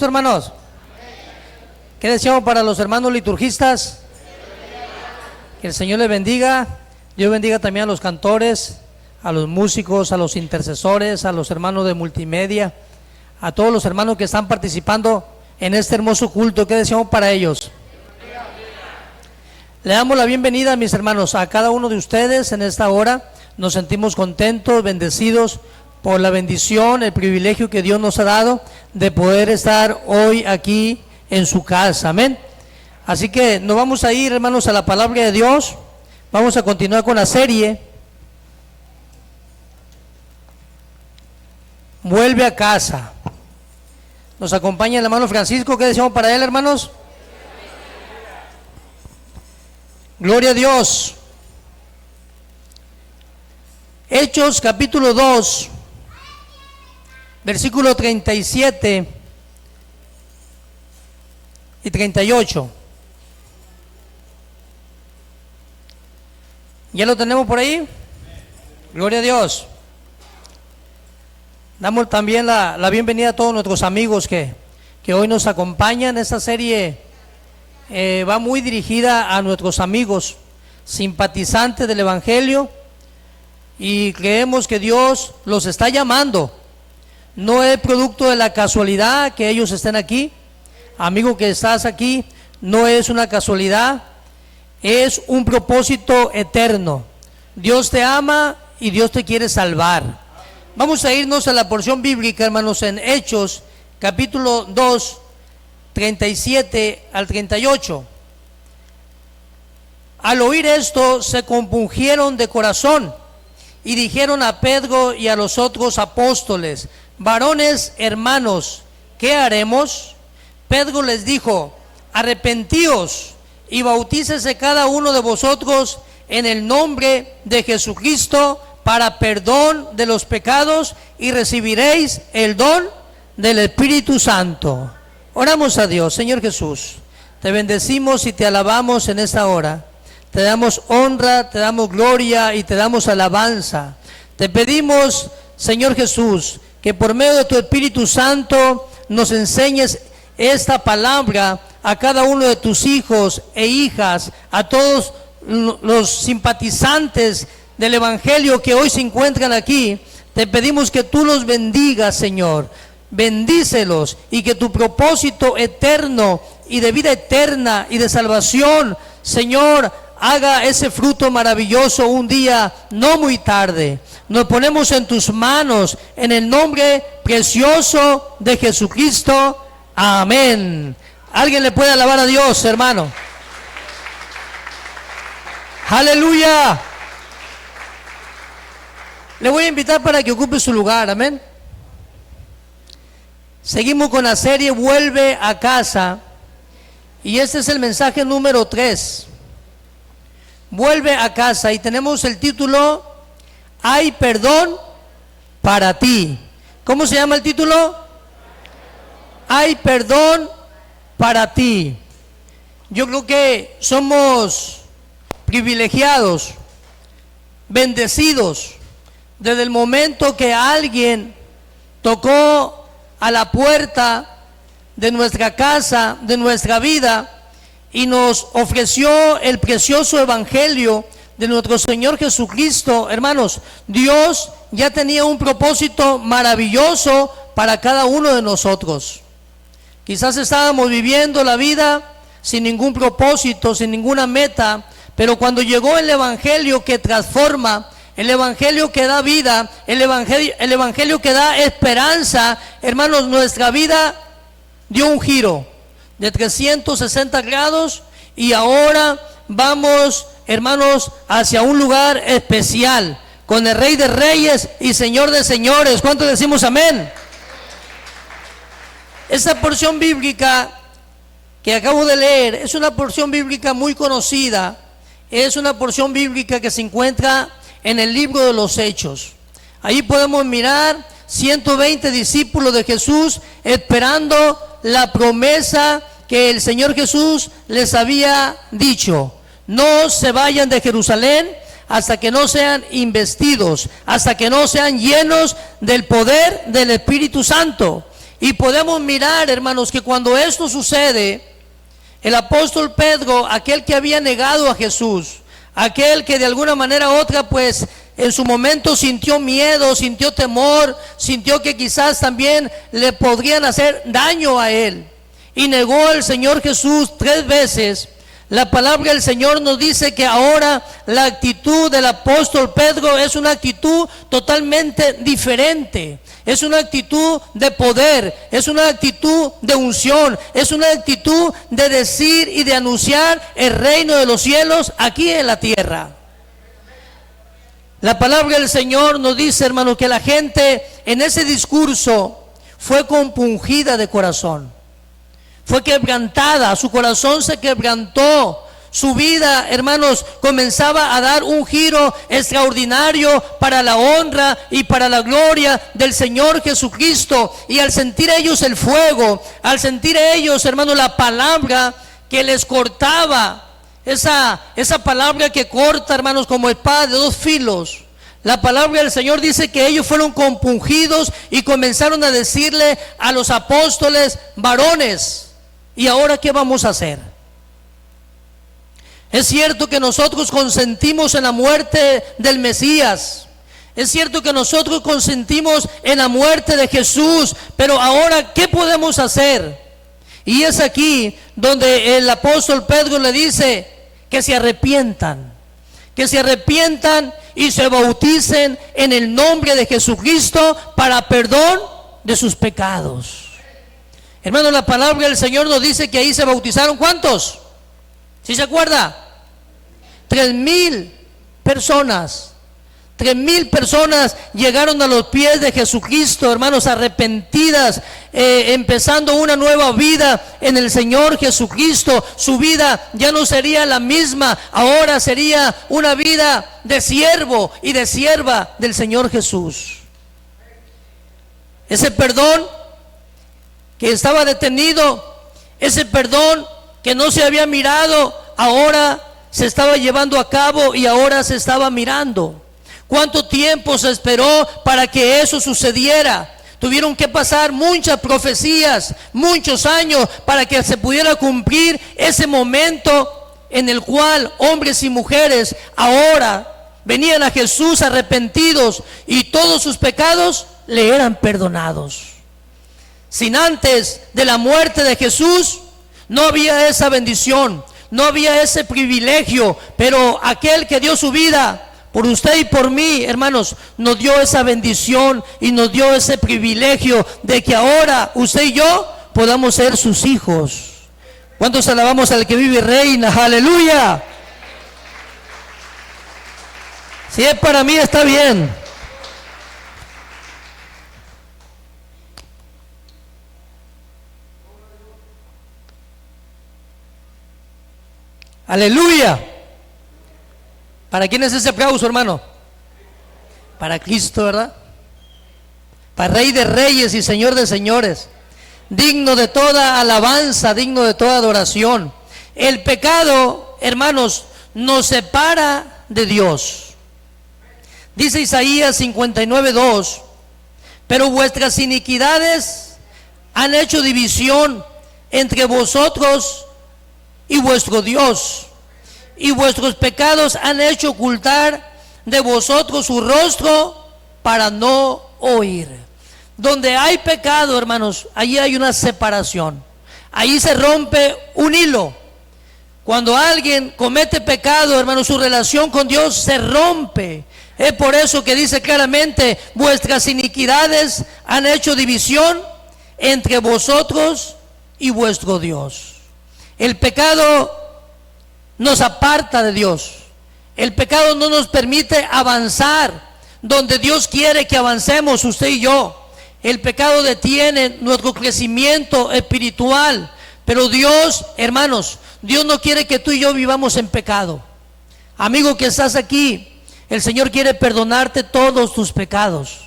Hermanos, ¿qué deseamos para los hermanos liturgistas? Que el Señor les bendiga. Dios bendiga también a los cantores, a los músicos, a los intercesores, a los hermanos de multimedia, a todos los hermanos que están participando en este hermoso culto. ¿Qué deseamos para ellos? Le damos la bienvenida, mis hermanos, a cada uno de ustedes en esta hora. Nos sentimos contentos, bendecidos por la bendición, el privilegio que Dios nos ha dado de poder estar hoy aquí en su casa, amén. Así que nos vamos a ir, hermanos, a la palabra de Dios. Vamos a continuar con la serie Vuelve a casa. Nos acompaña el hermano Francisco. ¿Qué deseamos para él, hermanos? Gloria a Dios. Hechos capítulo 2, versículo 37 y 38. ¿Ya lo tenemos por ahí? Gloria a Dios. Damos también la bienvenida a todos nuestros amigos que hoy nos acompañan. Esta serie va muy dirigida a nuestros amigos simpatizantes del Evangelio, y creemos que Dios los está llamando. No es producto de la casualidad que ellos estén aquí. Amigo que estás aquí, no es una casualidad, es un propósito eterno. Dios te ama y Dios te quiere salvar. Vamos a irnos a la porción bíblica, hermanos, en Hechos capítulo 2, 37 al 38. Al oír esto, se compungieron de corazón y dijeron a Pedro y a los otros apóstoles: varones hermanos, ¿qué haremos? Pedro les dijo: arrepentíos y bautícese cada uno de vosotros en el nombre de Jesucristo para perdón de los pecados, y recibiréis el don del Espíritu Santo. Oramos a Dios. Señor Jesús, te bendecimos y te alabamos en esta hora. Te damos honra, te damos gloria y te damos alabanza. Te pedimos, Señor Jesús, que por medio de tu Espíritu Santo nos enseñes esta palabra a cada uno de tus hijos e hijas, a todos los simpatizantes del Evangelio que hoy se encuentran aquí. Te pedimos que tú los bendigas, Señor. Bendícelos, y que tu propósito eterno y de vida eterna y de salvación, Señor, haga ese fruto maravilloso un día no muy tarde. Nos ponemos en tus manos, en el nombre precioso de Jesucristo. Amén. ¿Alguien le puede alabar a Dios, hermano? Aleluya. Le voy a invitar para que ocupe su lugar, amén. Seguimos con la serie Vuelve a casa, y este es el mensaje número 3. Vuelve a casa, y tenemos el título: Hay perdón para ti. ¿Cómo se llama el título? Hay perdón para ti. Yo creo que somos privilegiados, bendecidos, desde el momento que alguien tocó a la puerta de nuestra casa, de nuestra vida, y nos ofreció el precioso evangelio de nuestro Señor Jesucristo. Hermanos, Dios ya tenía un propósito maravilloso para cada uno de nosotros. Quizás estábamos viviendo la vida sin ningún propósito, sin ninguna meta, pero cuando llegó el evangelio que transforma, el evangelio que da vida, el evangelio que da esperanza, hermanos, nuestra vida dio un giro de 360 grados, y ahora vamos, hermanos, hacia un lugar especial con el Rey de Reyes y Señor de Señores. ¿Cuántos decimos amén? Esta porción bíblica que acabo de leer es una porción bíblica muy conocida. Es una porción bíblica que se encuentra en el libro de los Hechos. Ahí podemos mirar 120 discípulos de Jesús esperando la promesa que el Señor Jesús les había dicho: no se vayan de Jerusalén hasta que no sean investidos, hasta que no sean llenos del poder del Espíritu Santo. Y podemos mirar, hermanos, que cuando esto sucede, el apóstol Pedro, aquel que había negado a Jesús, aquel que de alguna manera u otra pues en su momento sintió miedo, sintió temor, sintió que quizás también le podrían hacer daño a él, y negó al Señor Jesús 3 veces. La palabra del Señor nos dice que ahora la actitud del apóstol Pedro es una actitud totalmente diferente. Es una actitud de poder, es una actitud de unción, es una actitud de decir y de anunciar el reino de los cielos aquí en la tierra. La palabra del Señor nos dice, hermano, que la gente en ese discurso fue compungida de corazón. Fue quebrantada, su corazón se quebrantó, su vida, hermanos, comenzaba a dar un giro extraordinario para la honra y para la gloria del Señor Jesucristo. Y al sentir ellos el fuego, al sentir ellos, hermanos, la palabra que les cortaba, esa palabra que corta, hermanos, como espada de 2 filos. La palabra del Señor dice que ellos fueron compungidos y comenzaron a decirle a los apóstoles: varones, ¿y ahora qué vamos a hacer? Es cierto que nosotros consentimos en la muerte del Mesías. Es cierto que nosotros consentimos en la muerte de Jesús. Pero ahora, ¿qué podemos hacer? Y es aquí donde el apóstol Pedro le dice que se arrepientan. Que se arrepientan y se bauticen en el nombre de Jesucristo para perdón de sus pecados. Hermano, la palabra del Señor nos dice que ahí se bautizaron, ¿cuántos? ¿Sí se acuerda? 3,000 personas. 3,000 personas llegaron a los pies de Jesucristo, hermanos, arrepentidas, empezando una nueva vida en el Señor Jesucristo. Su vida ya no sería la misma, ahora sería una vida de siervo y de sierva del Señor Jesús. Ese perdón que estaba detenido, ese perdón que no se había mirado, ahora se estaba llevando a cabo y ahora se estaba mirando. ¿Cuánto tiempo se esperó para que eso sucediera? Tuvieron que pasar muchas profecías, muchos años para que se pudiera cumplir ese momento en el cual hombres y mujeres ahora venían a Jesús arrepentidos y todos sus pecados le eran perdonados. Sin antes de la muerte de Jesús no había esa bendición, no había ese privilegio, pero aquel que dio su vida por usted y por mí, hermanos, nos dio esa bendición y nos dio ese privilegio de que ahora usted y yo podamos ser sus hijos. ¿Cuántos alabamos al que vive y reina? ¡Aleluya! Si es para mí, está bien. ¡Aleluya! ¿Para quién es ese aplauso, hermano? Para Cristo, ¿verdad? Para Rey de Reyes y Señor de Señores, digno de toda alabanza, digno de toda adoración. El pecado, hermanos, nos separa de Dios. Dice Isaías 59:2: pero vuestras iniquidades han hecho división entre vosotros y vuestro Dios, y vuestros pecados han hecho ocultar de vosotros su rostro para no oír. Donde hay pecado, hermanos, allí hay una separación. Allí se rompe un hilo. Cuando alguien comete pecado, hermanos, su relación con Dios se rompe. Es por eso que dice claramente: vuestras iniquidades han hecho división entre vosotros y vuestro Dios. El pecado nos aparta de Dios. El pecado no nos permite avanzar donde Dios quiere que avancemos, usted y yo. El pecado detiene nuestro crecimiento espiritual. Pero Dios, hermanos, Dios no quiere que tú y yo vivamos en pecado. Amigo que estás aquí, el Señor quiere perdonarte todos tus pecados.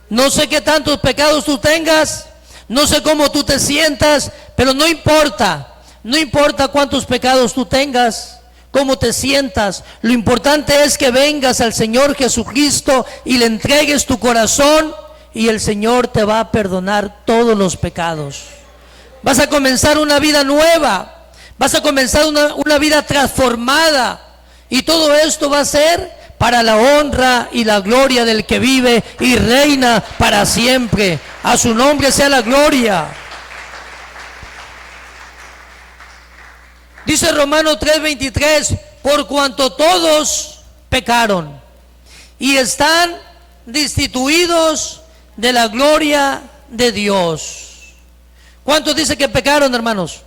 No sé qué tantos pecados tú tengas, no sé cómo tú te sientas, pero no importa. No importa cuántos pecados tú tengas, cómo te sientas. Lo importante es que vengas al Señor Jesucristo y le entregues tu corazón y el Señor te va a perdonar todos los pecados. Vas a comenzar una vida nueva, vas a comenzar una vida transformada, y todo esto va a ser para la honra y la gloria del que vive y reina para siempre. A su nombre sea la gloria. Dice Romanos 3:23, por cuanto todos pecaron y están destituidos de la gloria de Dios. ¿Cuántos dice que pecaron, hermanos?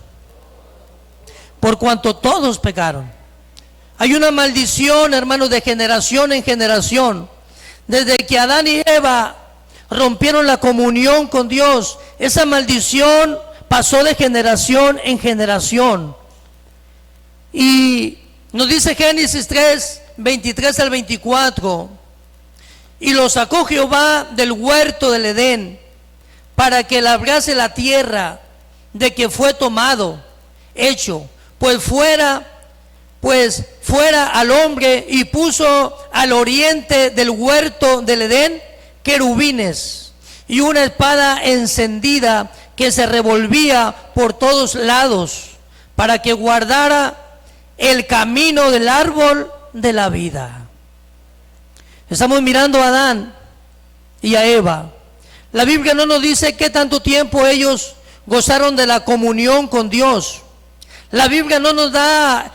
Por cuanto todos pecaron. Hay una maldición, hermanos, de generación en generación. Desde que Adán y Eva rompieron la comunión con Dios, esa maldición pasó de generación en generación. Y nos dice Génesis 3:23 al 24, y lo sacó Jehová del huerto del Edén, para que labrase la tierra de que fue tomado, hecho, pues fuera al hombre, y puso al oriente del huerto del Edén querubines y una espada encendida que se revolvía por todos lados, para que guardara el camino del árbol de la vida. Estamos mirando a Adán y a Eva. La Biblia no nos dice qué tanto tiempo ellos gozaron de la comunión con Dios. La Biblia no nos da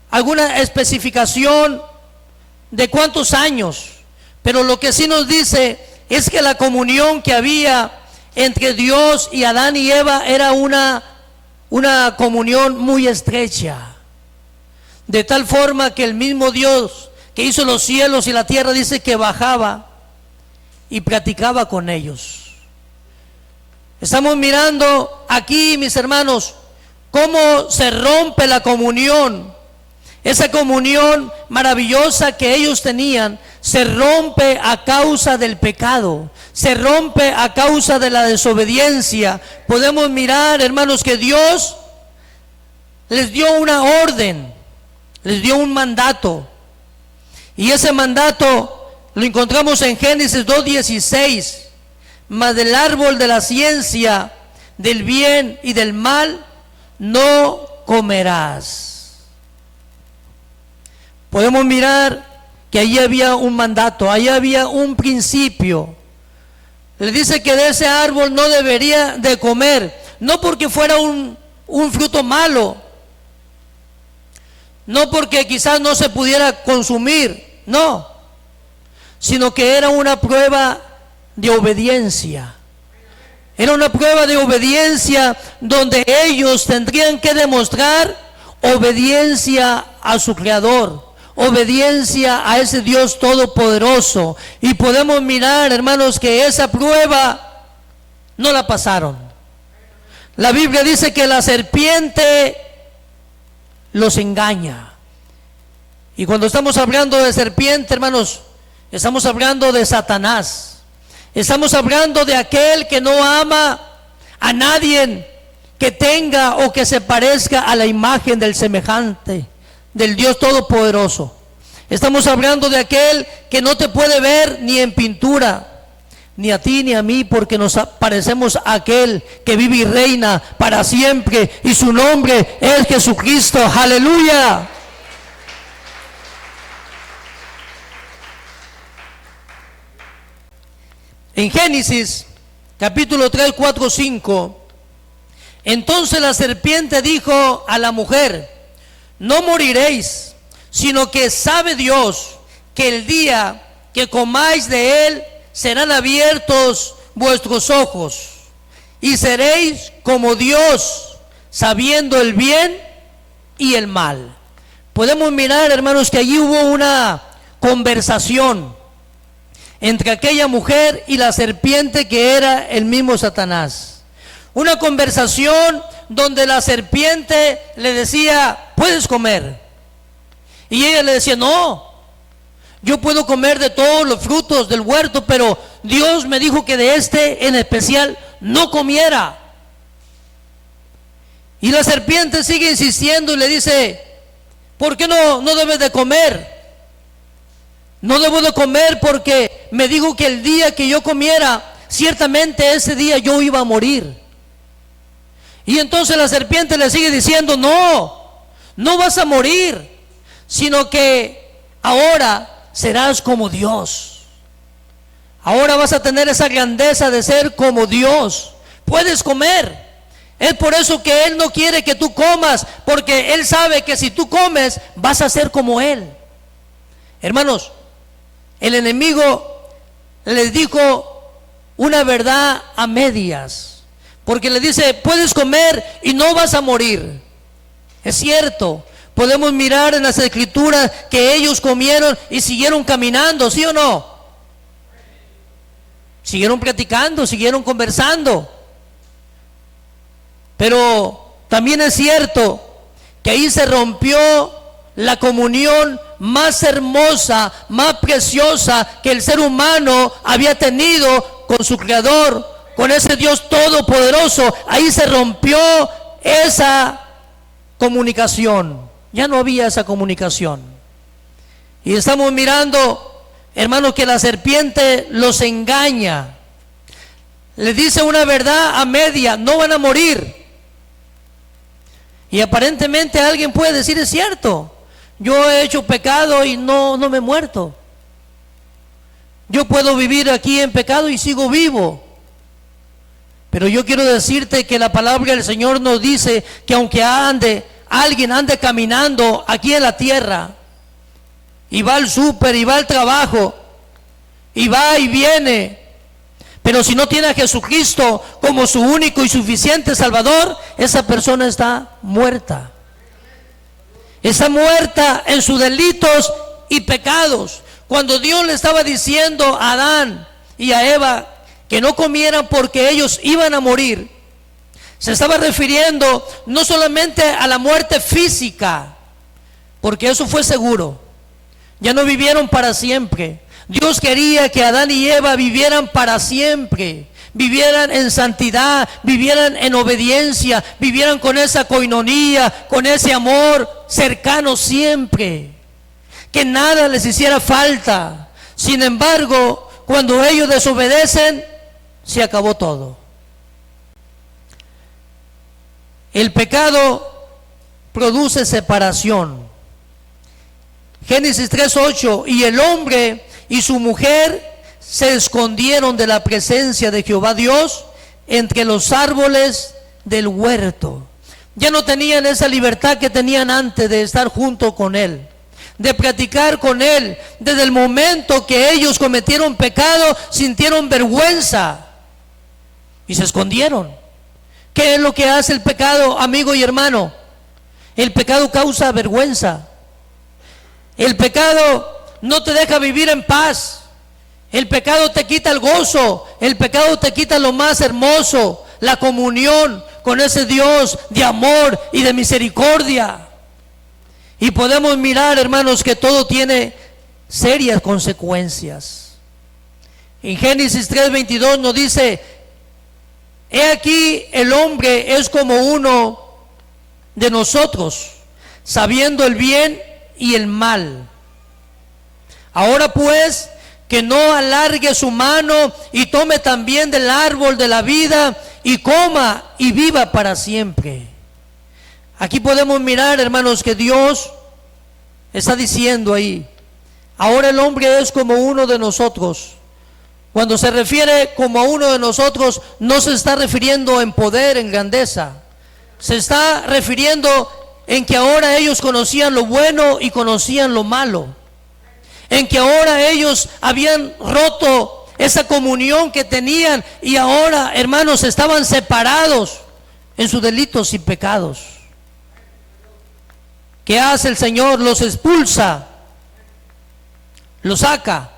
alguna especificación de cuántos años, pero lo que sí nos dice es que la comunión que había entre Dios y Adán y Eva era una comunión muy estrecha, de tal forma que el mismo Dios que hizo los cielos y la tierra dice que bajaba y platicaba con ellos. Estamos mirando aquí, mis hermanos, cómo se rompe la comunión. Esa comunión maravillosa que ellos tenían se rompe a causa del pecado, se rompe a causa de la desobediencia. Podemos mirar, hermanos, que Dios les dio una orden, les dio un mandato, y ese mandato lo encontramos en Génesis 2:16. Mas del árbol de la ciencia del bien y del mal no comerás. Podemos mirar que allí había un mandato, allí había un principio. Le dice que de ese árbol no debería de comer, no porque fuera un fruto malo, no porque quizás no se pudiera consumir, no, sino que era una prueba de obediencia. Era una prueba de obediencia donde ellos tendrían que demostrar obediencia a su Creador, obediencia a ese Dios todopoderoso. Y podemos mirar, hermanos, que esa prueba no la pasaron. La Biblia dice que la serpiente los engaña. Y cuando estamos hablando de serpiente, hermanos, estamos hablando de Satanás. Estamos hablando de aquel que no ama a nadie que tenga o que se parezca a la imagen del semejante, del Dios Todopoderoso. Estamos hablando de aquel que no te puede ver ni en pintura, ni a ti ni a mí, porque nos parecemos a aquel que vive y reina para siempre, y su nombre es Jesucristo. ¡Aleluya! En Génesis capítulo 3, 4, 5, entonces la serpiente dijo a la mujer: no moriréis, sino que sabe Dios que el día que comáis de él serán abiertos vuestros ojos, y seréis como Dios, sabiendo el bien y el mal. Podemos mirar, hermanos, que allí hubo una conversación entre aquella mujer y la serpiente, que era el mismo Satanás. Una conversación donde la serpiente le decía: puedes comer, y ella le decía: no, yo puedo comer de todos los frutos del huerto, pero Dios me dijo que de este en especial no comiera. Y la serpiente sigue insistiendo y le dice: ¿por qué no debes de comer? No debo de comer porque me dijo que el día que yo comiera ciertamente ese día yo iba a morir. Y entonces la serpiente le sigue diciendo, no vas a morir, sino que ahora serás como Dios. Ahora vas a tener esa grandeza de ser como Dios. Puedes comer. Es por eso que Él no quiere que tú comas, porque Él sabe que si tú comes vas a ser como Él. Hermanos, el enemigo les dijo una verdad a medias, porque le dice, puedes comer y no vas a morir. Es cierto, podemos mirar en las escrituras que ellos comieron y siguieron caminando, ¿sí o no? Siguieron platicando, siguieron conversando. Pero también es cierto que ahí se rompió la comunión más hermosa, más preciosa que el ser humano había tenido con su Creador, con ese Dios todopoderoso. Ahí se rompió esa comunicación. Ya no había esa comunicación. Y estamos mirando, hermanos, que la serpiente los engaña. Les dice una verdad a media, no van a morir. Y aparentemente alguien puede decir, es cierto, yo he hecho pecado y no me he muerto. Yo puedo vivir aquí en pecado y sigo vivo. Pero yo quiero decirte que la palabra del Señor nos dice que aunque alguien ande caminando aquí en la tierra, y va al súper, y va al trabajo, y va y viene, pero si no tiene a Jesucristo como su único y suficiente Salvador, esa persona está muerta. Está muerta en sus delitos y pecados. Cuando Dios le estaba diciendo a Adán y a Eva que no comieran porque ellos iban a morir, se estaba refiriendo no solamente a la muerte física, porque eso fue seguro, ya no vivieron para siempre. Dios quería que Adán y Eva vivieran para siempre, vivieran en santidad, vivieran en obediencia, vivieran con esa coinonía, con ese amor cercano siempre, que nada les hiciera falta. Sin embargo, cuando ellos desobedecen, se acabó todo. El pecado produce separación. Génesis 3:8, y el hombre y su mujer se escondieron de la presencia de Jehová Dios entre los árboles del huerto. Ya no tenían esa libertad que tenían antes de estar junto con Él, de platicar con Él. Desde el momento que ellos cometieron pecado, sintieron vergüenza y se escondieron. ¿Qué es lo que hace el pecado, amigo y hermano? El pecado causa vergüenza. El pecado no te deja vivir en paz. El pecado te quita el gozo. El pecado te quita lo más hermoso, la comunión con ese Dios de amor y de misericordia. Y podemos mirar, hermanos, que todo tiene serias consecuencias. En Génesis 3:22 nos dice: he aquí el hombre es como uno de nosotros, sabiendo el bien y el mal. Ahora pues, que no alargue su mano y tome también del árbol de la vida y coma y viva para siempre. Aquí podemos mirar, hermanos, que Dios está diciendo ahí: ahora el hombre es como uno de nosotros. Cuando se refiere como a uno de nosotros, no se está refiriendo en poder, en grandeza. Se está refiriendo en que ahora ellos conocían lo bueno y conocían lo malo. En que ahora ellos habían roto esa comunión que tenían y ahora, hermanos, estaban separados en sus delitos y pecados. ¿Qué hace el Señor? Los expulsa, los saca.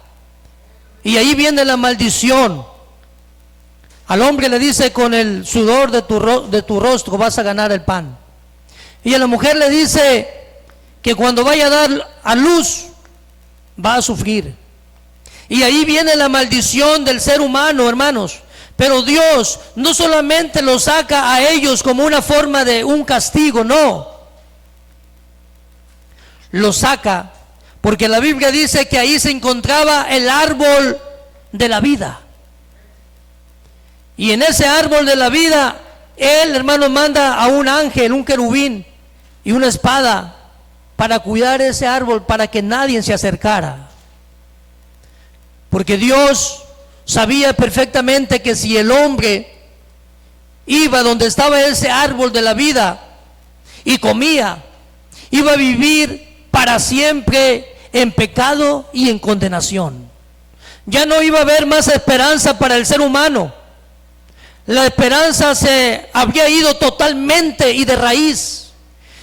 Y ahí viene la maldición. Al hombre le dice: con el sudor de tu rostro vas a ganar el pan. Y a la mujer le dice que cuando vaya a dar a luz va a sufrir. Y ahí viene la maldición del ser humano, hermanos. Pero Dios no solamente lo saca a ellos como una forma de un castigo, no. Lo saca porque la Biblia dice que ahí se encontraba el árbol de la vida. Y en ese árbol de la vida, Él, hermano, manda a un ángel, un querubín y una espada para cuidar ese árbol, para que nadie se acercara. Porque Dios sabía perfectamente que si el hombre iba donde estaba ese árbol de la vida y comía, iba a vivir para siempre en pecado y en condenación. Ya no iba a haber más esperanza para el ser humano. La esperanza se había ido totalmente y de raíz.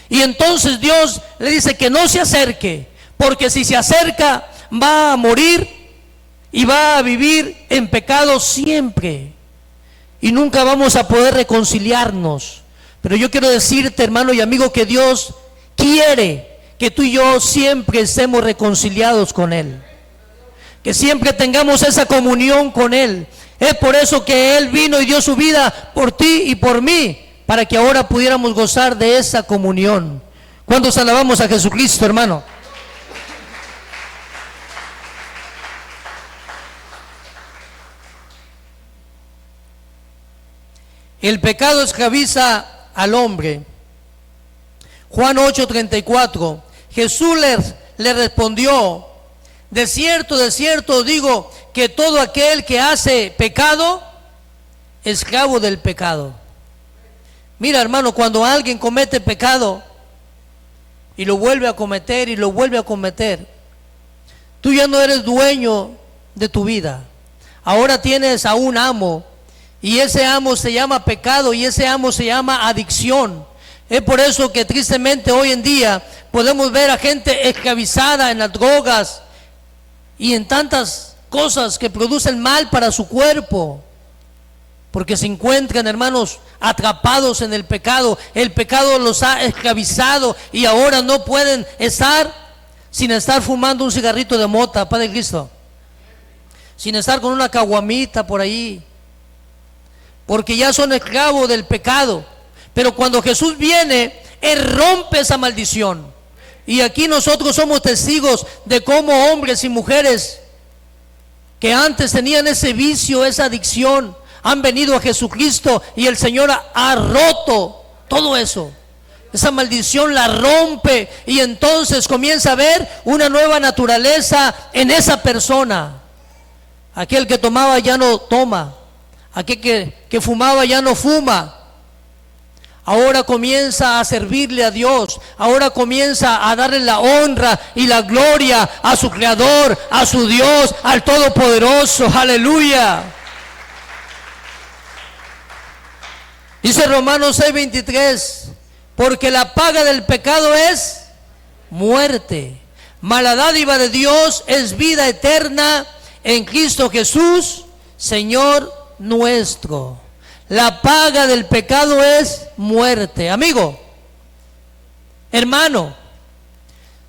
Y entonces Dios le dice que no se acerque, porque si se acerca va a morir y va a vivir en pecado siempre. Y nunca vamos a poder reconciliarnos. Pero yo quiero decirte, hermano y amigo, que Dios quiere que tú y yo siempre estemos reconciliados con Él, que siempre tengamos esa comunión con Él. Es por eso que Él vino y dio su vida por ti y por mí, para que ahora pudiéramos gozar de esa comunión. ¿Cuántos alabamos a Jesucristo, hermano? El pecado esclaviza al hombre. Juan 8:34, Jesús le respondió: de cierto digo que todo aquel que hace pecado, esclavo del pecado. Mira, hermano, cuando alguien comete pecado y lo vuelve a cometer y lo vuelve a cometer, tú ya no eres dueño de tu vida. Ahora tienes a un amo, y ese amo se llama pecado, y ese amo se llama adicción. Es por eso que tristemente hoy en día podemos ver a gente esclavizada en las drogas y en tantas cosas que producen mal para su cuerpo, porque se encuentran, hermanos, atrapados en el pecado. El pecado los ha esclavizado y ahora no pueden estar sin estar fumando un cigarrito de mota, Padre Cristo, sin estar con una caguamita por ahí, porque ya son esclavos del pecado. Pero cuando Jesús viene, Él rompe esa maldición. Y aquí nosotros somos testigos de cómo hombres y mujeres que antes tenían ese vicio, esa adicción, han venido a Jesucristo y el Señor ha roto todo eso. Esa maldición la rompe y entonces comienza a ver una nueva naturaleza en esa persona. Aquel que tomaba ya no toma, aquel que fumaba ya no fuma. Ahora comienza a servirle a Dios, ahora comienza a darle la honra y la gloria a su Creador, a su Dios, al Todopoderoso. Aleluya. Dice Romanos 6:23, porque la paga del pecado es muerte, mas la dádiva de Dios es vida eterna en Cristo Jesús, Señor nuestro. La paga del pecado es muerte. Amigo, hermano,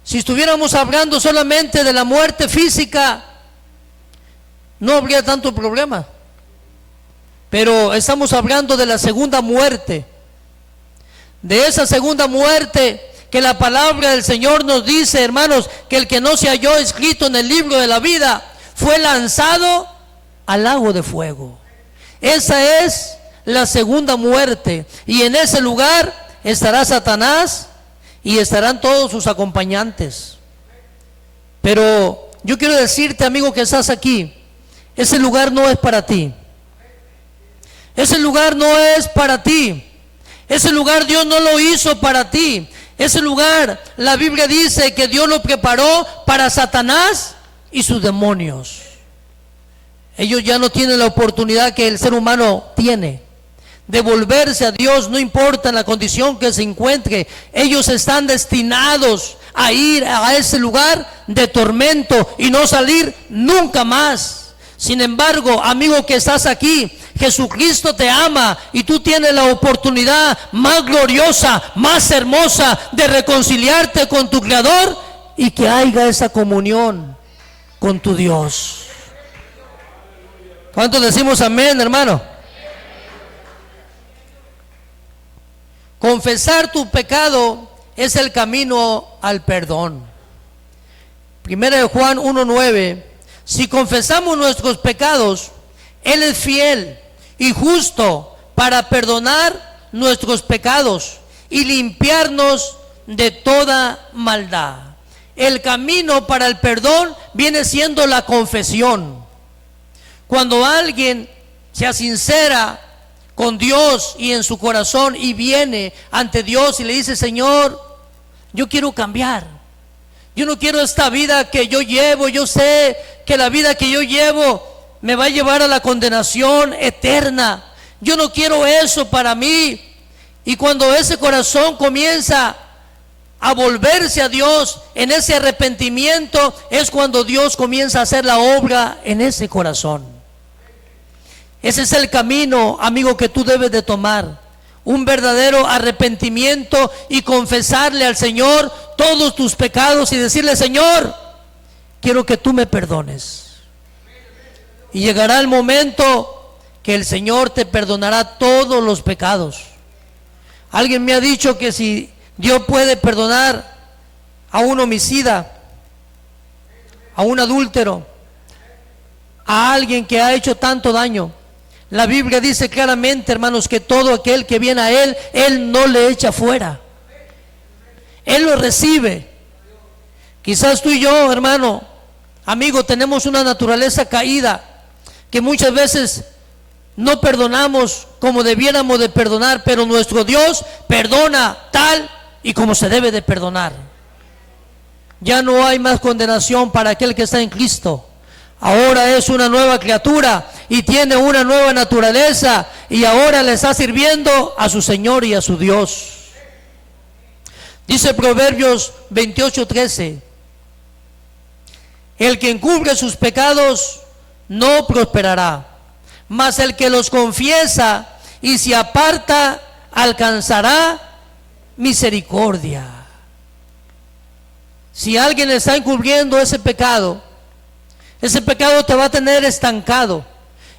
si estuviéramos hablando solamente de la muerte física, no habría tanto problema. Pero estamos hablando de la segunda muerte, de esa segunda muerte que la palabra del Señor nos dice, hermanos, que el que no se halló escrito en el libro de la vida fue lanzado al lago de fuego. Esa es la segunda muerte, y en ese lugar estará Satanás y estarán todos sus acompañantes. Pero yo quiero decirte, amigo, que estás aquí, ese lugar no es para ti. Ese lugar no es para ti. Ese lugar Dios no lo hizo para ti. Ese lugar, la Biblia dice que Dios lo preparó para Satanás y sus demonios. Ellos ya no tienen la oportunidad que el ser humano tiene de volverse a Dios, no importa en la condición que se encuentre. Ellos están destinados a ir a ese lugar de tormento y no salir nunca más. Sin embargo, amigo que estás aquí, Jesucristo te ama y tú tienes la oportunidad más gloriosa, más hermosa de reconciliarte con tu Creador y que haya esa comunión con tu Dios. ¿Cuántos decimos amén, hermano? Confesar tu pecado es el camino al perdón. Primera de Juan 1:9, si confesamos nuestros pecados, Él es fiel y justo para perdonar nuestros pecados y limpiarnos de toda maldad. El camino para el perdón viene siendo la confesión. Cuando alguien se sincera con Dios y en su corazón y viene ante Dios y le dice: Señor, yo quiero cambiar, yo no quiero esta vida que yo llevo, yo sé que la vida que yo llevo me va a llevar a la condenación eterna, yo no quiero eso para mí. Y cuando ese corazón comienza a volverse a Dios en ese arrepentimiento, es cuando Dios comienza a hacer la obra en ese corazón. Ese es el camino, amigo, que tú debes de tomar. Un verdadero arrepentimiento y confesarle al Señor todos tus pecados y decirle: Señor, quiero que tú me perdones. Y llegará el momento que el Señor te perdonará todos los pecados. Alguien me ha dicho que si Dios puede perdonar a un homicida, a un adúltero, a alguien que ha hecho tanto daño, la Biblia dice claramente, hermanos, que todo aquel que viene a Él, Él no le echa fuera. Él lo recibe. Quizás tú y yo, hermano, amigo, tenemos una naturaleza caída que muchas veces no perdonamos como debiéramos de perdonar, pero nuestro Dios perdona tal y como se debe de perdonar. Ya no hay más condenación para aquel que está en Cristo. Ahora es una nueva criatura y tiene una nueva naturaleza, y ahora le está sirviendo a su Señor y a su Dios. Dice Proverbios 28:13: el que encubre sus pecados no prosperará, mas el que los confiesa y se aparta alcanzará misericordia. Si alguien está encubriendo ese pecado te va a tener estancado,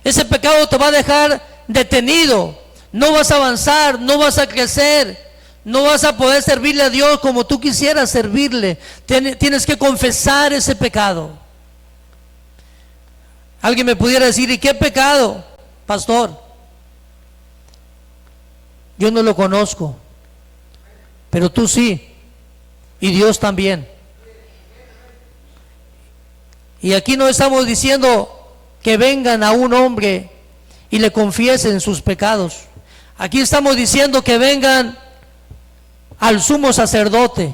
ese pecado te va a dejar detenido, no vas a avanzar, no vas a crecer, no vas a poder servirle a Dios como tú quisieras servirle. Tienes que confesar ese pecado. Alguien me pudiera decir: ¿y qué pecado, pastor? Yo no lo conozco, pero tú sí, y Dios también. Y aquí no estamos diciendo que vengan a un hombre y le confiesen sus pecados. Aquí estamos diciendo que vengan al sumo sacerdote,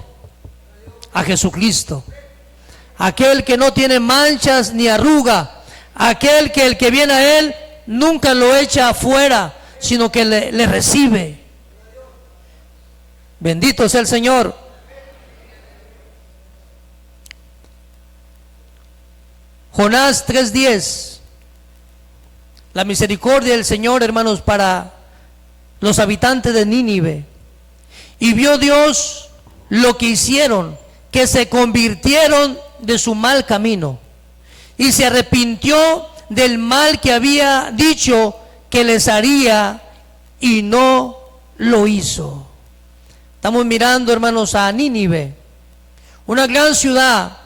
a Jesucristo, aquel que no tiene manchas ni arruga, aquel que el que viene a Él nunca lo echa afuera, sino que le recibe. Bendito sea el Señor. Jonás 3:10. La misericordia del Señor, hermanos, para los habitantes de Nínive. Y vio Dios lo que hicieron, que se convirtieron de su mal camino, y se arrepintió del mal que había dicho que les haría, y no lo hizo. Estamos mirando, hermanos, a Nínive, una gran ciudad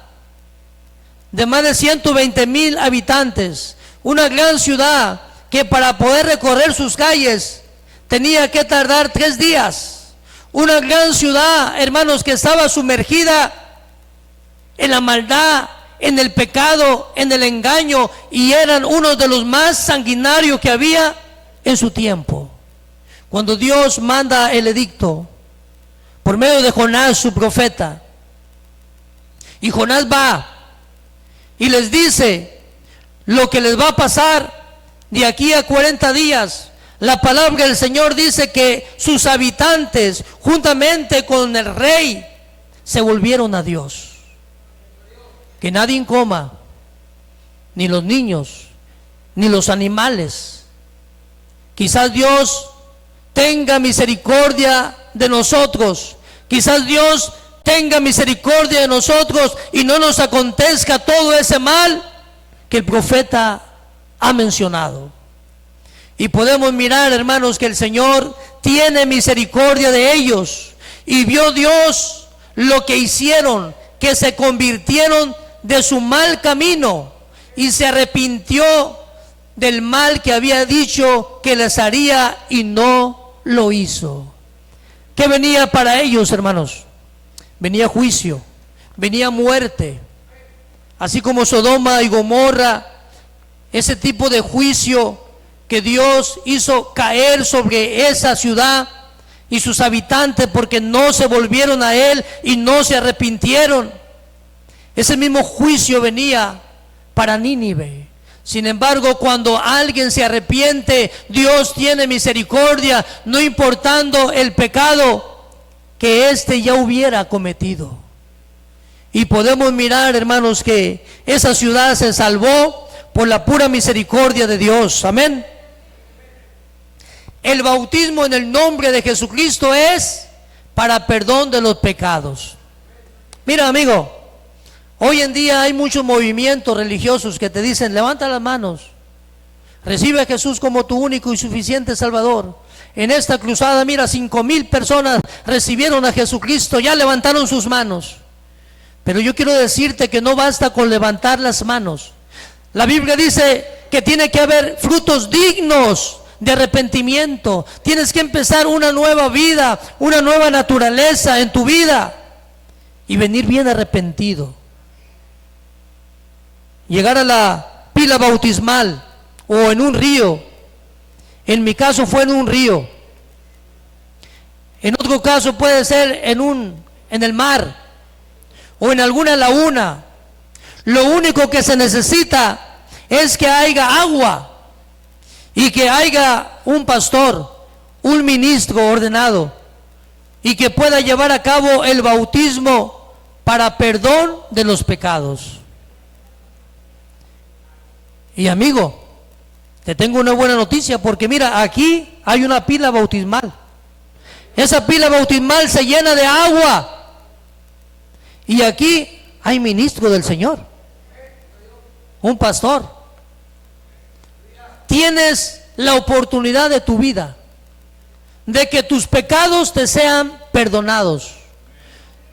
de más de 120,000 habitantes, una gran ciudad que para poder recorrer sus calles tenía que tardar 3 días. Una gran ciudad, hermanos, que estaba sumergida en la maldad, en el pecado, en el engaño, y eran uno de los más sanguinarios que había en su tiempo. Cuando Dios manda el edicto por medio de Jonás, su profeta, y Jonás va y les dice lo que les va a pasar de aquí a 40 días. La palabra del Señor dice que sus habitantes, juntamente con el rey, se volvieron a Dios. Que nadie coma, ni los niños, ni los animales. Quizás Dios tenga misericordia de nosotros. Quizás Dios tenga misericordia de nosotros y no nos acontezca todo ese mal que el profeta ha mencionado. Y podemos mirar, hermanos, que el Señor tiene misericordia de ellos. Y vio Dios lo que hicieron, que se convirtieron de su mal camino y se arrepintió del mal que había dicho que les haría y no lo hizo. ¿Qué venía para ellos, hermanos? Venía juicio, venía muerte, así como Sodoma y Gomorra, ese tipo de juicio que Dios hizo caer sobre esa ciudad y sus habitantes porque no se volvieron a Él y no se arrepintieron. Ese mismo juicio venía para Nínive. Sin embargo, cuando alguien se arrepiente, Dios tiene misericordia, no importando el pecado que éste ya hubiera cometido. Y podemos mirar, hermanos, que esa ciudad se salvó por la pura misericordia de Dios. Amén. El bautismo en el nombre de Jesucristo es para perdón de los pecados. Mira, amigo, hoy en día hay muchos movimientos religiosos que te dicen: levanta las manos, recibe a Jesús como tu único y suficiente Salvador. En esta cruzada, mira, 5,000 personas recibieron a Jesucristo, ya levantaron sus manos. Pero yo quiero decirte que no basta con levantar las manos. La Biblia dice que tiene que haber frutos dignos de arrepentimiento. Tienes que empezar una nueva vida, una nueva naturaleza en tu vida y venir bien arrepentido. Llegar a la pila bautismal o en un río. En mi caso fue en un río. En otro caso puede ser en el mar o en alguna laguna. Lo único que se necesita es que haya agua y que haya un pastor, un ministro ordenado y que pueda llevar a cabo el bautismo para perdón de los pecados. Y amigo, te tengo una buena noticia, porque mira, aquí hay una pila bautismal. Esa pila bautismal se llena de agua y aquí hay ministro del Señor, un pastor. Tienes la oportunidad de tu vida de que tus pecados te sean perdonados,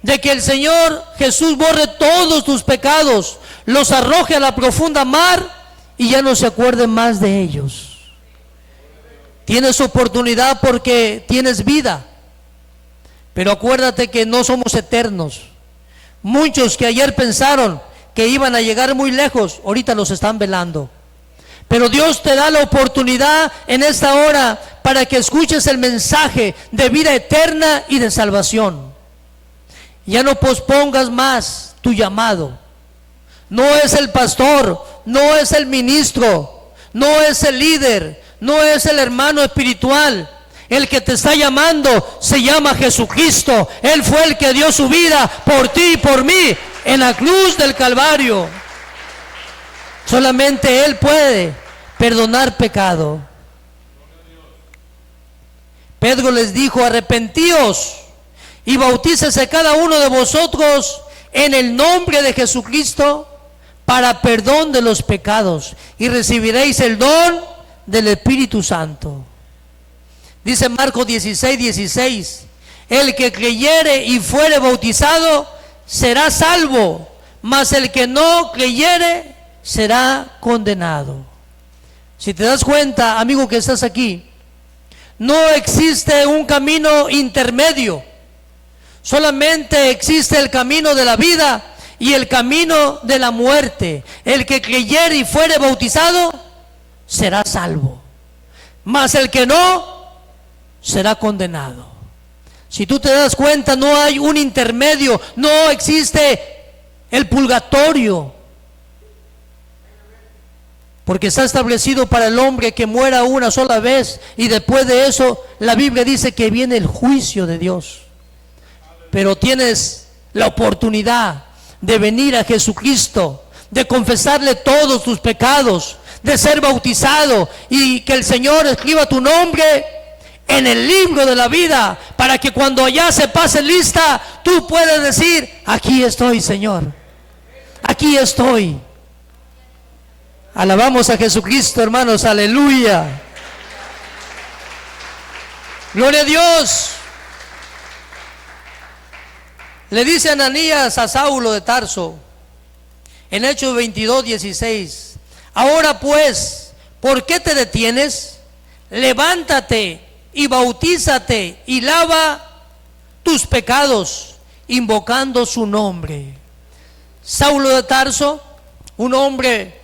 de que el Señor Jesús borre todos tus pecados, los arroje a la profunda mar y ya no se acuerden más de ellos. Tienes oportunidad porque tienes vida, pero acuérdate que no somos eternos. Muchos que ayer pensaron que iban a llegar muy lejos, ahorita los están velando. Pero Dios te da la oportunidad en esta hora para que escuches el mensaje de vida eterna y de salvación. Ya no pospongas más tu llamado. No es el pastor, no es el ministro, no es el líder, no es el hermano espiritual. El que te está llamando se llama Jesucristo. Él fue el que dio su vida por ti y por mí en la cruz del Calvario. Solamente Él puede perdonar pecado. Pedro les dijo: arrepentíos y bautícese cada uno de vosotros en el nombre de Jesucristo para perdón de los pecados y recibiréis el don del Espíritu Santo. Dice Marcos 16:16: el que creyere y fuere bautizado será salvo, mas el que no creyere será condenado. Si te das cuenta, amigo que estás aquí, no existe un camino intermedio, solamente existe el camino de la vida y el camino de la muerte. El que creyere y fuere bautizado será salvo, mas el que no será condenado. Si tú te das cuenta, no hay un intermedio, no existe el purgatorio, porque está establecido para el hombre que muera una sola vez y después de eso la Biblia dice que viene el juicio de Dios. Pero tienes la oportunidad de venir a Jesucristo, de confesarle todos tus pecados, de ser bautizado y que el Señor escriba tu nombre en el libro de la vida, para que cuando allá se pase lista, tú puedas decir: aquí estoy, Señor, aquí estoy. Alabamos a Jesucristo, hermanos, aleluya. Gloria a Dios. Le dice Ananías a Saulo de Tarso en Hechos 22:16: ahora pues, ¿por qué te detienes? Levántate y bautízate y lava tus pecados, invocando su nombre. Saulo de Tarso, un hombre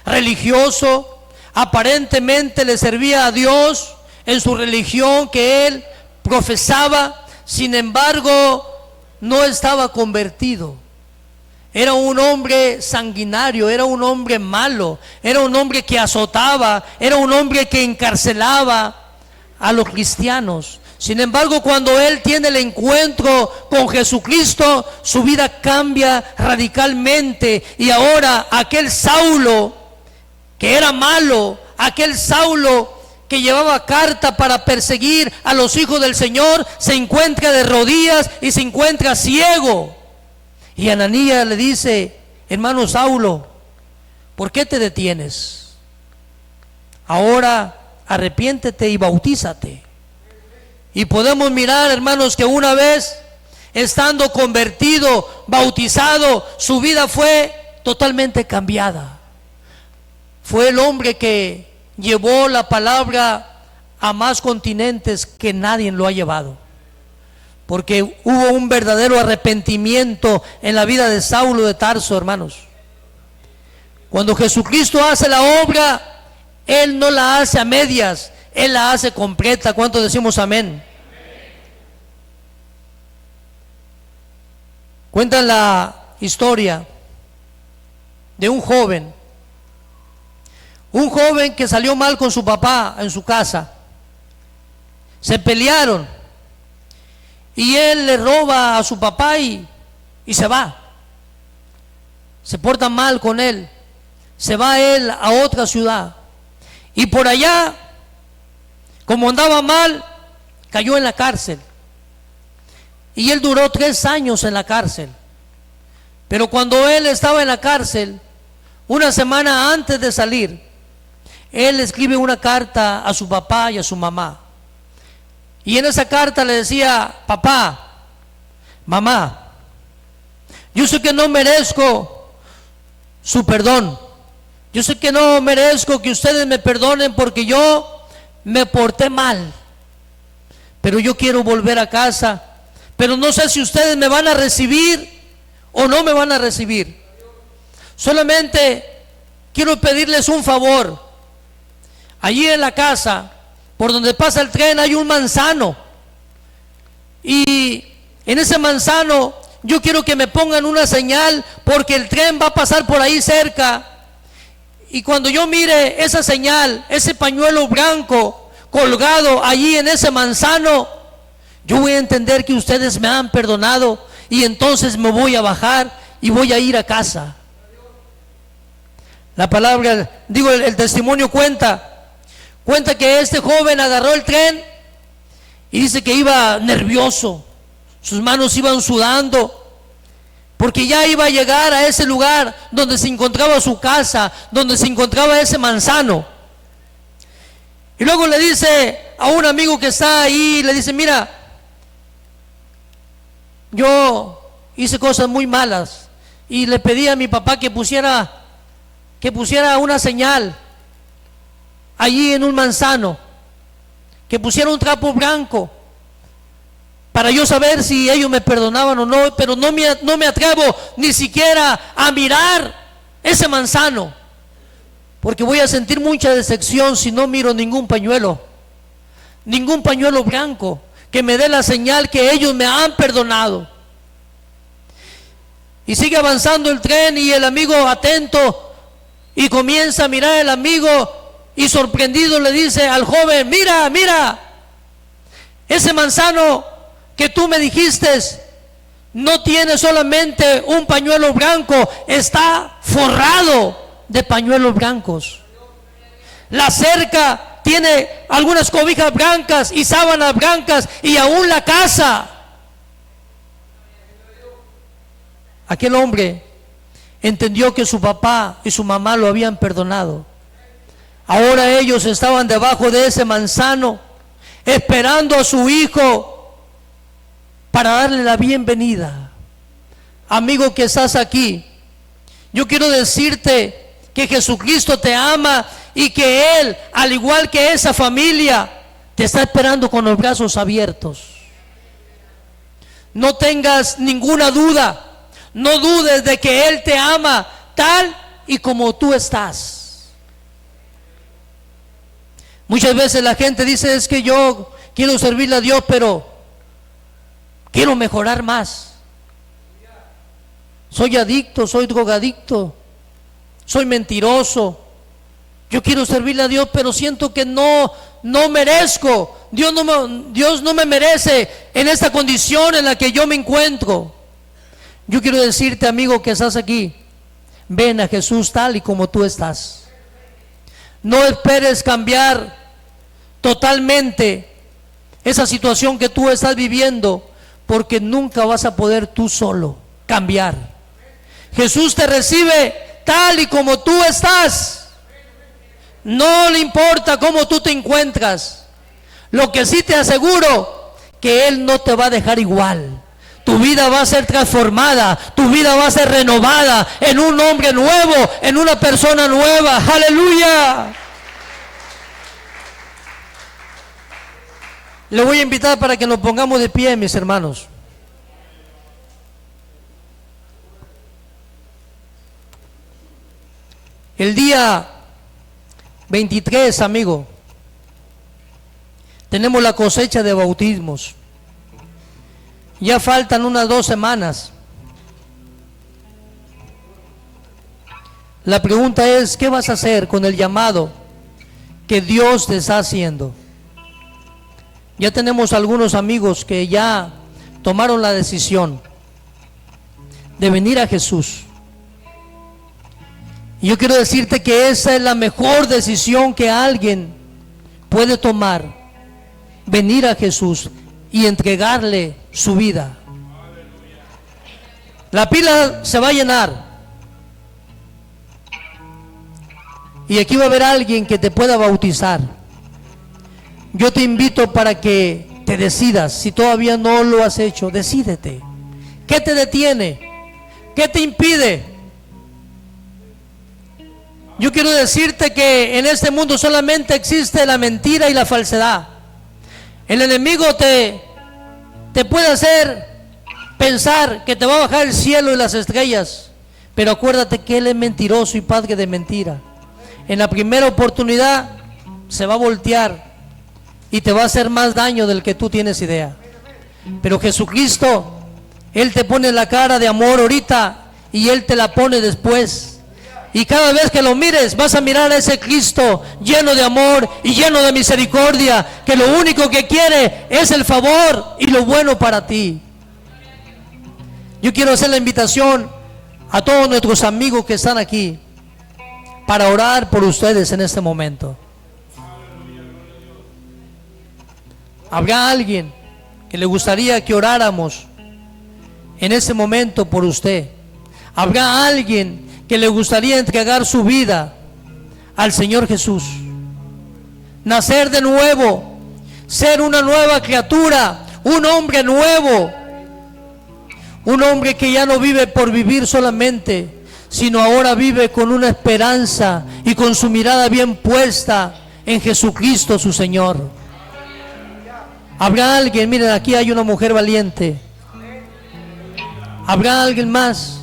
religioso, aparentemente le servía a Dios en su religión que él profesaba, sin embargo, no estaba convertido. Era un hombre sanguinario, era un hombre malo, era un hombre que azotaba, era un hombre que encarcelaba a los cristianos. Sin embargo, cuando él tiene el encuentro con Jesucristo, su vida cambia radicalmente. Y ahora aquel Saulo que era malo, aquel Saulo que llevaba carta para perseguir a los hijos del Señor, se encuentra de rodillas y se encuentra ciego. Y Ananías le dice: hermano Saulo, ¿por qué te detienes? Ahora arrepiéntete y bautízate. Y podemos mirar, hermanos, que una vez estando convertido, bautizado, su vida fue totalmente cambiada. Fue el hombre que llevó la palabra a más continentes que nadie lo ha llevado, porque hubo un verdadero arrepentimiento en la vida de Saulo de Tarso, hermanos. Cuando Jesucristo hace la obra, Él no la hace a medias, Él la hace completa. ¿Cuántos decimos amén? Cuentan la historia de un joven que salió mal con su papá en su casa. Se pelearon y él le roba a su papá y se va. Se porta mal con él. Se va él a otra ciudad. Y por allá, como andaba mal, cayó en la cárcel. Y él duró 3 años en la cárcel. Pero cuando él estaba en la cárcel, una semana antes de salir, él escribe una carta a su papá y a su mamá. Y en esa carta le decía: papá, mamá, yo sé que no merezco su perdón. Yo sé que no merezco que ustedes me perdonen porque yo me porté mal. Pero yo quiero volver a casa. Pero no sé si ustedes me van a recibir o no me van a recibir. Solamente quiero pedirles un favor. Allí en la casa, por donde pasa el tren, hay un manzano. Y en ese manzano yo quiero que me pongan una señal, porque el tren va a pasar por ahí cerca. Y cuando yo mire esa señal, ese pañuelo blanco colgado allí en ese manzano, yo voy a entender que ustedes me han perdonado, y entonces me voy a bajar y voy a ir a casa. La palabra, el testimonio cuenta que este joven agarró el tren y dice que iba nervioso, sus manos iban sudando, porque ya iba a llegar a ese lugar donde se encontraba su casa, donde se encontraba ese manzano. Y luego le dice a un amigo que está ahí, le dice: mira, yo hice cosas muy malas y le pedí a mi papá que pusiera una señal allí en un manzano, que pusiera un trapo blanco para yo saber si ellos me perdonaban o no, pero no me atrevo ni siquiera a mirar ese manzano, porque voy a sentir mucha decepción si no miro ningún pañuelo blanco que me dé la señal que ellos me han perdonado. Y sigue avanzando el tren y el amigo atento, y comienza a mirar el amigo, y sorprendido le dice al joven: mira, ese manzano que tú me dijiste no tiene solamente un pañuelo blanco, está forrado de pañuelos blancos. La cerca tiene algunas cobijas blancas y sábanas blancas, y aún la casa. Aquel hombre entendió que su papá y su mamá lo habían perdonado. Ahora ellos estaban debajo de ese manzano, esperando a su hijo para darle la bienvenida. Amigo que estás aquí, yo quiero decirte que Jesucristo te ama y que Él, al igual que esa familia, te está esperando con los brazos abiertos. No tengas ninguna duda, no dudes de que Él te ama tal y como tú estás. Muchas veces la gente dice: es que yo quiero servirle a Dios, pero quiero mejorar más. Soy adicto, soy drogadicto, soy mentiroso. Yo quiero servirle a Dios, pero siento que no merezco. Dios no me merece en esta condición en la que yo me encuentro. Yo quiero decirte, amigo, que estás aquí, ven a Jesús tal y como tú estás. No esperes cambiar totalmente esa situación que tú estás viviendo, porque nunca vas a poder tú solo cambiar. Jesús te recibe tal y como tú estás. No le importa cómo tú te encuentras. Lo que sí te aseguro, que Él no te va a dejar igual. Tu vida va a ser transformada, tu vida va a ser renovada en un hombre nuevo, en una persona nueva. ¡Aleluya! Le voy a invitar para que nos pongamos de pie, mis hermanos. El día 23, amigo, tenemos la cosecha de bautismos. Ya faltan unas 2 semanas. La pregunta es: ¿qué vas a hacer con el llamado que Dios te está haciendo? Ya tenemos algunos amigos que ya tomaron la decisión de venir a Jesús. Y yo quiero decirte que esa es la mejor decisión que alguien puede tomar: venir a Jesús y entregarle su vida. La pila se va a llenar, y aquí va a haber alguien que te pueda bautizar. Yo te invito para que te decidas. Si todavía no lo has hecho, decídete. ¿Qué te detiene? ¿Qué te impide? Yo quiero decirte que en este mundo solamente existe la mentira y la falsedad. El enemigo te puede hacer pensar que te va a bajar el cielo y las estrellas, pero acuérdate que Él es mentiroso y padre de mentira. En la primera oportunidad se va a voltear y te va a hacer más daño del que tú tienes idea. Pero Jesucristo, Él te pone la cara de amor ahorita y Él te la pone después. Y cada vez que lo mires, vas a mirar a ese Cristo lleno de amor y lleno de misericordia, que lo único que quiere es el favor y lo bueno para ti. Yo quiero hacer la invitación a todos nuestros amigos que están aquí para orar por ustedes en este momento. ¿Habrá alguien que le gustaría que oráramos en este momento por usted? ¿Habrá alguien que le gustaría entregar su vida al Señor Jesús? Nacer de nuevo, ser una nueva criatura, un hombre nuevo, un hombre que ya no vive por vivir solamente, sino ahora vive con una esperanza y con su mirada bien puesta en Jesucristo su Señor. ¿Habrá alguien? Miren, aquí hay una mujer valiente. ¿Habrá alguien más?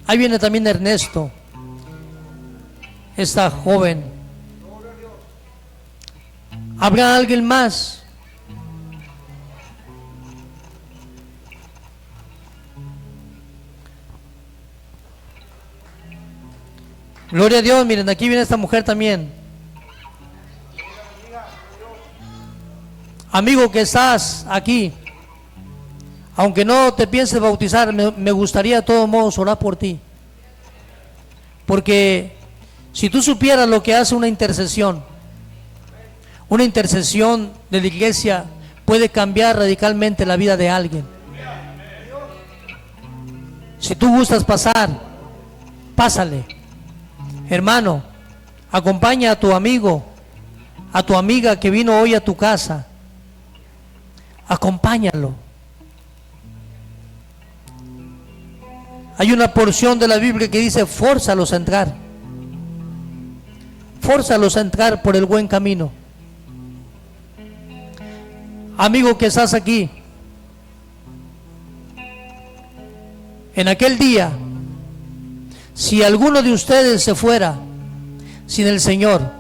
Ahí viene también Ernesto, esta joven. ¿Habrá alguien más? Gloria a Dios. Miren, aquí viene esta mujer también. Amigo que estás aquí, aunque no te pienses bautizar, me gustaría de todos modos orar por ti. Porque si tú supieras lo que hace una intercesión de la iglesia puede cambiar radicalmente la vida de alguien. Si tú gustas pasar, pásale. Hermano, acompaña a tu amigo, a tu amiga que vino hoy a tu casa. Acompáñalo. Hay una porción de la Biblia que dice: fórzalos a entrar. fórzalos a entrar por el buen camino. Amigo que estás aquí, en aquel día, si alguno de ustedes se fuera sin el Señor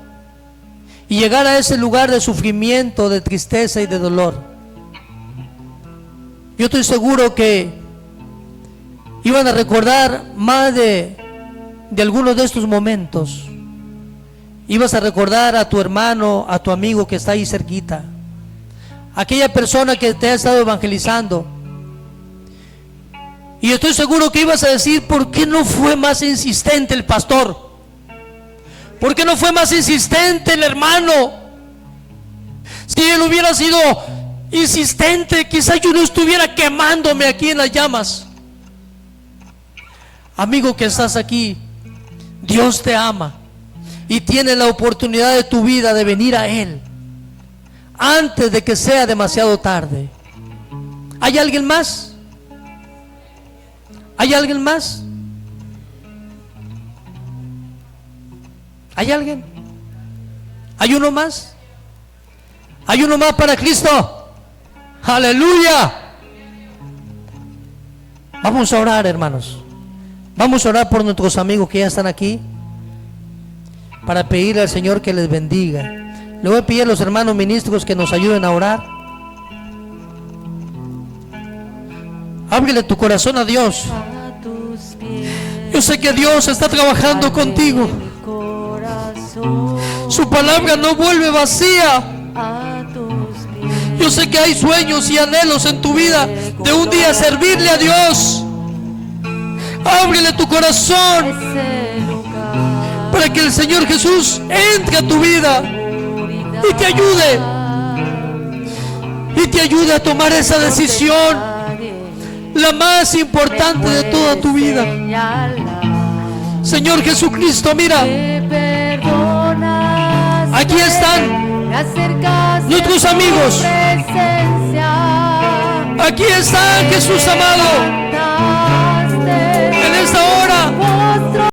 y llegara a ese lugar de sufrimiento, de tristeza y de dolor, yo estoy seguro que iban a recordar más de algunos de estos momentos. Ibas a recordar a tu hermano, a tu amigo que está ahí cerquita, aquella persona que te ha estado evangelizando. Y estoy seguro que ibas a decir: ¿por qué no fue más insistente el pastor? ¿Por qué no fue más insistente el hermano? Si él hubiera sido insistente, quizás yo no estuviera quemándome aquí en las llamas. Amigo que estás aquí, Dios te ama y tiene la oportunidad de tu vida de venir a Él antes de que sea demasiado tarde. ¿Hay alguien más? ¿Hay alguien más? ¿Hay alguien? ¿Hay uno más? ¿Hay uno más para Cristo? ¡Aleluya! Vamos a orar, hermanos. Vamos a orar por nuestros amigos que ya están aquí, para pedirle al Señor que les bendiga. Le voy a pedir a los hermanos ministros que nos ayuden a orar. Ábrele tu corazón a Dios. Yo sé que Dios está trabajando contigo. Su palabra no vuelve vacía. Yo sé que hay sueños y anhelos en tu vida de un día servirle a Dios. Ábrele tu corazón para que el Señor Jesús entre a tu vida y te ayude a tomar esa decisión, la más importante de toda tu vida. Señor Jesucristo, mira, aquí están nuestros amigos. Aquí están, Jesús amado.